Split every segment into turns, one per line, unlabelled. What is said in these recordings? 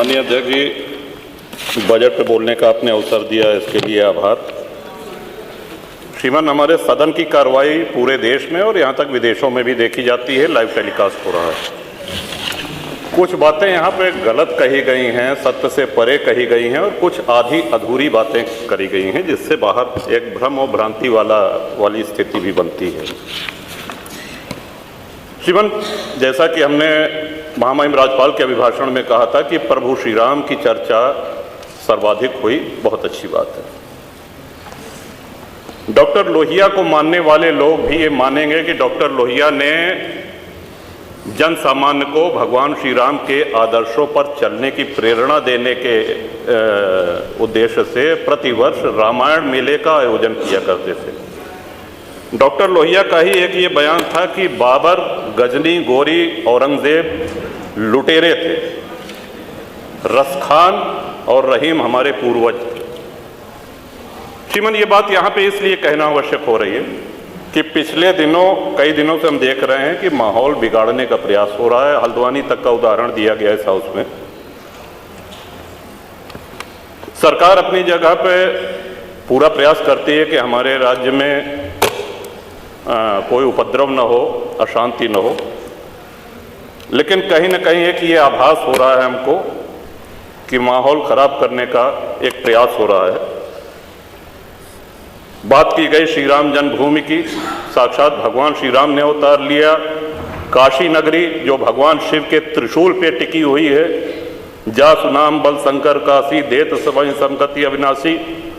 माननीय अध्यक्ष जी, बजट पे बोलने का आपने अवसर दिया, इसके लिए आभार। श्रीमान, हमारे सदन की कार्रवाई पूरे देश में और यहाँ तक विदेशों में भी देखी जाती है, लाइव टेलीकास्ट हो रहा है। कुछ बातें यहाँ पे गलत कही गई हैं, सत्य से परे कही गई हैं, और कुछ आधी अधूरी बातें करी गई हैं, जिससे बाहर एक भ्रम और भ्रांति वाली स्थिति भी बनती है। श्रीमान, जैसा कि हमने महामहिम राज्यपाल के अभिभाषण में कहा था कि प्रभु श्री राम की चर्चा सर्वाधिक हुई, बहुत अच्छी बात है। डॉक्टर लोहिया को मानने वाले लोग भी ये मानेंगे कि डॉक्टर लोहिया ने जन सामान्य को भगवान श्री राम के आदर्शों पर चलने की प्रेरणा देने के उद्देश्य से प्रतिवर्ष रामायण मेले का आयोजन किया करते थे। डॉक्टर लोहिया का ही एक ये बयान था कि बाबर, गजनी, गोरी, औरंगजेब लुटेरे थे, रसखान और रहीम हमारे पूर्वज थे। श्रीमान, ये बात यहाँ पे इसलिए कहना आवश्यक हो रही है कि पिछले कई दिनों से हम देख रहे हैं कि माहौल बिगाड़ने का प्रयास हो रहा है। हल्द्वानी तक का उदाहरण दिया गया इस हाउस में। सरकार अपनी जगह पे पूरा प्रयास करती है कि हमारे राज्य में कोई उपद्रव न हो, अशांति न हो, लेकिन कहीं न कहीं एक ये आभास हो रहा है हमको कि माहौल खराब करने का एक प्रयास हो रहा है। बात की गई श्री राम जन्मभूमि की, साक्षात भगवान श्री राम ने अवतार लिया। काशी नगरी जो भगवान शिव के त्रिशूल पे टिकी हुई है, जा सुनाम बल शंकर काशी, देत सबहि संगति अविनाशी,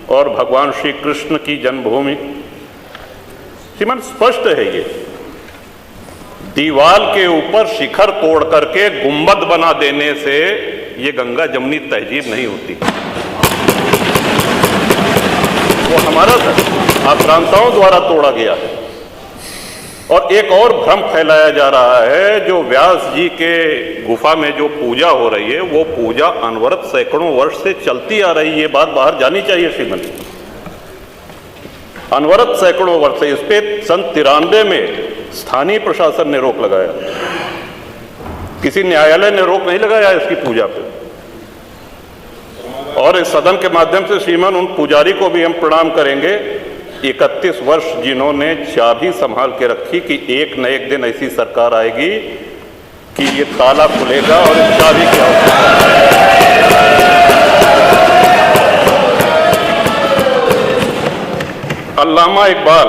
और भगवान श्री कृष्ण की जन्मभूमि। श्रीमान, स्पष्ट है ये दीवाल के ऊपर शिखर तोड़ करके गुंबद बना देने से ये गंगा जमुनी तहजीब नहीं होती। वो हमारा आक्रांताओं द्वारा तोड़ा गया है। और एक और भ्रम फैलाया जा रहा है, जो व्यास जी के गुफा में जो पूजा हो रही है, वो पूजा अनवरत सैकड़ों वर्ष से चलती आ रही है। ये बात बाहर जानी चाहिए श्रीमती। अनवरत सैकड़ों वर्ष से, इस पे सन 93 में स्थानीय प्रशासन ने रोक लगाया, किसी न्यायालय ने रोक नहीं लगाया इसकी पूजा पे। और इस सदन के माध्यम से श्रीमान उन पुजारी को भी हम प्रणाम करेंगे, 31 वर्ष जिन्होंने चाबी संभाल के रखी कि एक न एक दिन ऐसी सरकार आएगी कि ये ताला खुलेगा और इस चाबी की आवश्यकता है। अल्लामा इकबाल,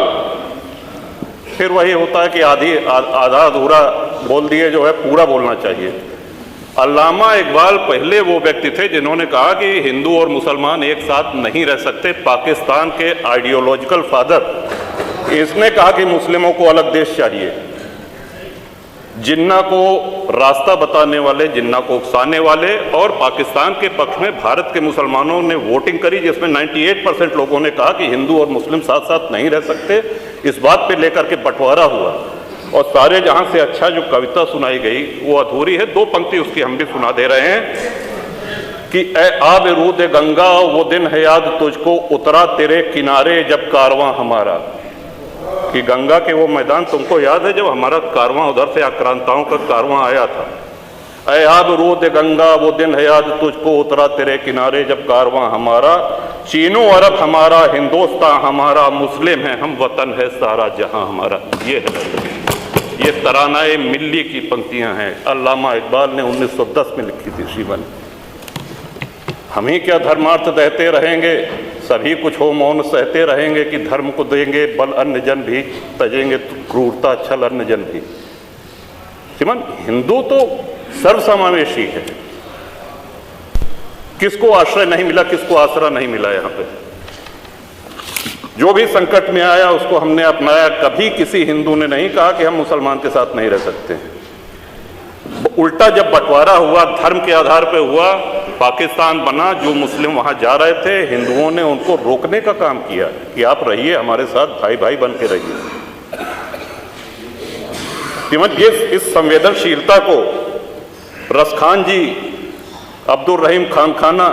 फिर वही होता है कि आधा अधूरा बोल दिए जो है पूरा बोलना चाहिए। अल्लामा इकबाल पहले वो व्यक्ति थे जिन्होंने कहा कि हिंदू और मुसलमान एक साथ नहीं रह सकते। पाकिस्तान के आइडियोलॉजिकल फादर, इसने कहा कि मुस्लिमों को अलग देश चाहिए। जिन्ना को रास्ता बताने वाले, जिन्ना को उकसाने वाले, और पाकिस्तान के पक्ष में भारत के मुसलमानों ने वोटिंग करी, जिसमें 98% लोगों ने कहा कि हिंदू और मुस्लिम साथ साथ नहीं रह सकते। इस बात पे लेकर के बंटवारा हुआ, और सारे जहां से अच्छा जो कविता सुनाई गई वो अधूरी है। 2 पंक्ति उसकी हम भी सुना दे रहे हैं कि ए आब रूद गंगा, वो दिन है याद तुझको, उतरा तेरे किनारे जब कारवां हमारा। कि गंगा के वो मैदान तुमको याद है जब हमारा कारवां उधर से आक्रांताओं का कारवां आया था। ए आब रूद गंगा, वो दिन है याद तुझको, उतरा तेरे किनारे जब कारवां हमारा। चीनो अरब हमारा, हिंदुस्तान हमारा, मुस्लिम है हम, वतन है सारा जहां हमारा। ये तरानाए मिल्ली की पंक्तियां हैं, अल्लामा इकबाल ने 1910 में लिखी थी। श्रीमान, हम ही क्या धर्मार्थ देते रहेंगे, सभी कुछ हो मौन सहते रहेंगे, कि धर्म को देंगे बल अन्य जन भी, तजेंगे क्रूरता छल अन्य जन भी। श्रीमान, हिंदू तो सर्वसमावेशी है। किसको आश्रय नहीं मिला, किसको आसरा नहीं मिला? यहाँ पे जो भी संकट में आया उसको हमने अपनाया। कभी किसी हिंदू ने नहीं कहा कि हम मुसलमान के साथ नहीं रह सकते हैं। उल्टा जब बंटवारा हुआ, धर्म के आधार पर हुआ, पाकिस्तान बना, जो मुस्लिम वहां जा रहे थे, हिंदुओं ने उनको रोकने का काम किया कि आप रहिए हमारे साथ, भाई भाई बन के रहिए। ये इस संवेदनशीलता को रसखान जी, अब्दुल रहीम खान खाना,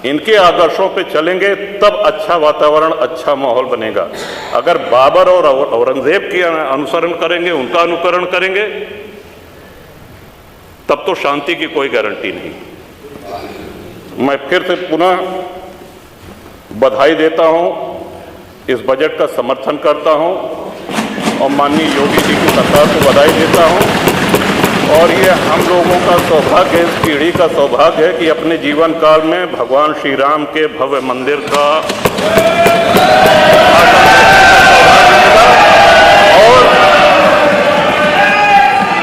इनके आदर्शों पे चलेंगे तब अच्छा वातावरण, अच्छा माहौल बनेगा। अगर बाबर और औरंगजेब के अनुसरण करेंगे, उनका अनुकरण करेंगे, तब तो शांति की कोई गारंटी नहीं। मैं फिर से पुनः बधाई देता हूं, इस बजट का समर्थन करता हूं और माननीय योगी जी की सरकार को बधाई देता हूं। और ये हम लोगों का सौभाग्य है, इस पीढ़ी का सौभाग्य है कि अपने जीवन काल में भगवान श्री राम के भव्य मंदिर का और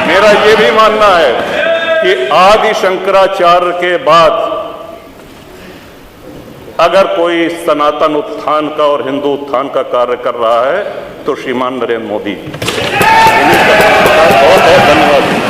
मेरा ये भी मानना है कि आदि शंकराचार्य के बाद अगर कोई सनातन उत्थान का और हिंदू उत्थान का कार्य कर रहा है तो श्रीमान नरेंद्र मोदी। बहुत बहुत धन्यवाद।